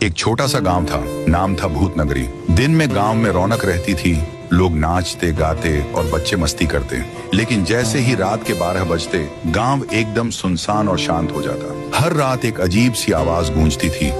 एक छोटा सा गांव था, नाम था भूत नगरी। दिन में गांव में रौनक रहती थी, लोग नाचते गाते और बच्चे मस्ती करते। लेकिन जैसे ही रात के 12 बजते गांव एकदम सुनसान और शांत हो जाता। हर रात एक अजीब सी आवाज गूंजती थी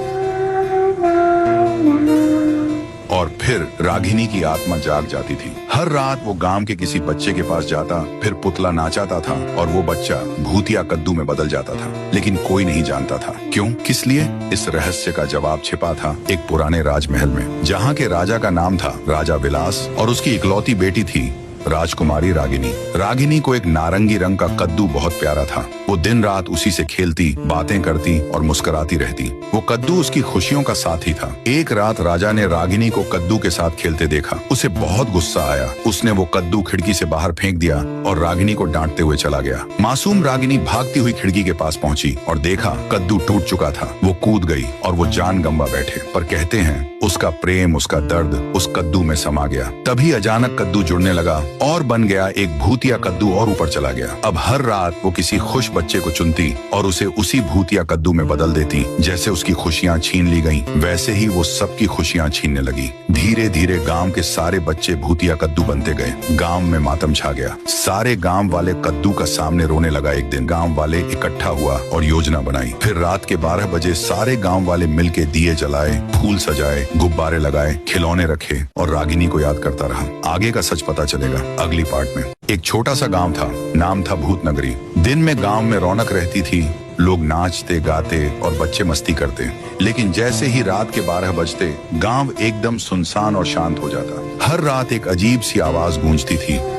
और फिर रागिनी की आत्मा जाग जाती थी। हर रात वो गांव के किसी बच्चे के पास जाता, फिर पुतला नाचाता था और वो बच्चा भूतिया कद्दू में बदल जाता था। लेकिन कोई नहीं जानता था क्यों, किस लिए। इस रहस्य का जवाब छिपा था एक पुराने राजमहल में, जहाँ के राजा का नाम था राजा विलास और उसकी इकलौती बेटी थी राजकुमारी रागिनी। रागिनी को एक नारंगी रंग का कद्दू बहुत प्यारा था। वो दिन रात उसी से खेलती, बातें करती और मुस्कुराती रहती। वो कद्दू उसकी खुशियों का साथी था। एक रात राजा ने रागिनी को कद्दू के साथ खेलते देखा। उसे बहुत गुस्सा आया। उसने वो कद्दू खिड़की से बाहर फेंक दिया और रागिनी को डांटते हुए चला गया। मासूम रागिनी भागती हुई खिड़की के पास पहुंची और देखा कद्दू टूट चुका था। वो कूद गई और वो जान गंवा बैठे। पर कहते हैं उसका प्रेम, उसका दर्द उस कद्दू में समा गया। तभी अचानक कद्दू जुड़ने लगा और बन गया एक भूतिया कद्दू और ऊपर चला गया। अब हर रात वो किसी खुश बच्चे को चुनती और उसे उसी भूतिया कद्दू में बदल देती। जैसे उसकी खुशियां छीन ली गईं, वैसे ही वो सबकी खुशियां छीनने लगी। धीरे धीरे गांव के सारे बच्चे भूतिया कद्दू बनते गए। गांव में मातम छा गया। सारे गांव वाले कद्दू का सामने रोने लगा। एक दिन गांव वाले इकट्ठा हुआ और योजना बनाई। फिर रात के 12 बजे सारे गांव वाले मिलके दिए जलाए, फूल सजाए, गुब्बारे लगाए, खिलौने रखे और रागिनी को याद करता रहा। आगे का सच पता चलेगा अगली पार्ट में। एक छोटा सा गांव था, नाम था भूत नगरी। दिन में गांव में रौनक रहती थी, लोग नाचते गाते और बच्चे मस्ती करते। लेकिन जैसे ही रात के 12 बजते गांव एकदम सुनसान और शांत हो जाता। हर रात एक अजीब सी आवाज गूंजती थी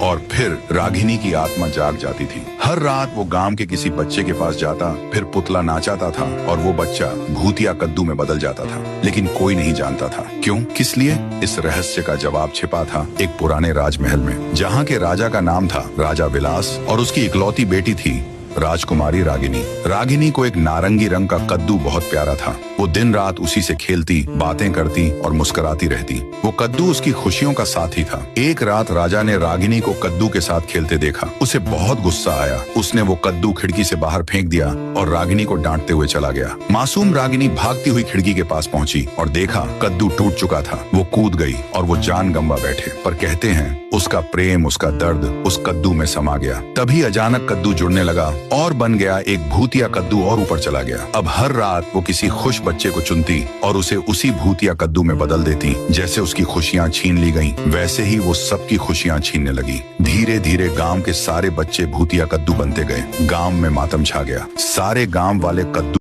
और फिर रागिनी की आत्मा जाग जाती थी। हर रात वो गांव के किसी बच्चे के पास जाता, फिर पुतला नाचाता था और वो बच्चा भूतिया कद्दू में बदल जाता था। लेकिन कोई नहीं जानता था क्यों, किस लिए। इस रहस्य का जवाब छिपा था एक पुराने राजमहल में, जहाँ के राजा का नाम था राजा विलास और उसकी इकलौती बेटी थी राजकुमारी रागिनी। रागिनी को एक नारंगी रंग का कद्दू बहुत प्यारा था। वो दिन रात उसी से खेलती, बातें करती और मुस्कुराती रहती। वो कद्दू उसकी खुशियों का साथी था। एक रात राजा ने रागिनी को कद्दू के साथ खेलते देखा। उसे बहुत गुस्सा आया। उसने वो कद्दू खिड़की से बाहर फेंक दिया और रागिनी को डांटते हुए चला गया। मासूम रागिनी भागती हुई खिड़की के पास पहुंची और देखा कद्दू टूट चुका था। वो कूद गई और वो जान गंवा बैठे। पर कहते हैं उसका प्रेम, उसका दर्द उस कद्दू में समा गया। तभी अचानक कद्दू जुड़ने लगा और बन गया एक भूतिया कद्दू और ऊपर चला गया। अब हर रात वो किसी खुश बच्चे को चुनती और उसे उसी भूतिया कद्दू में बदल देती। जैसे उसकी खुशियां छीन ली गईं, वैसे ही वो सबकी खुशियां छीनने लगी। धीरे धीरे गांव के सारे बच्चे भूतिया कद्दू बनते गए। गांव में मातम छा गया। सारे गांव वाले कद्दू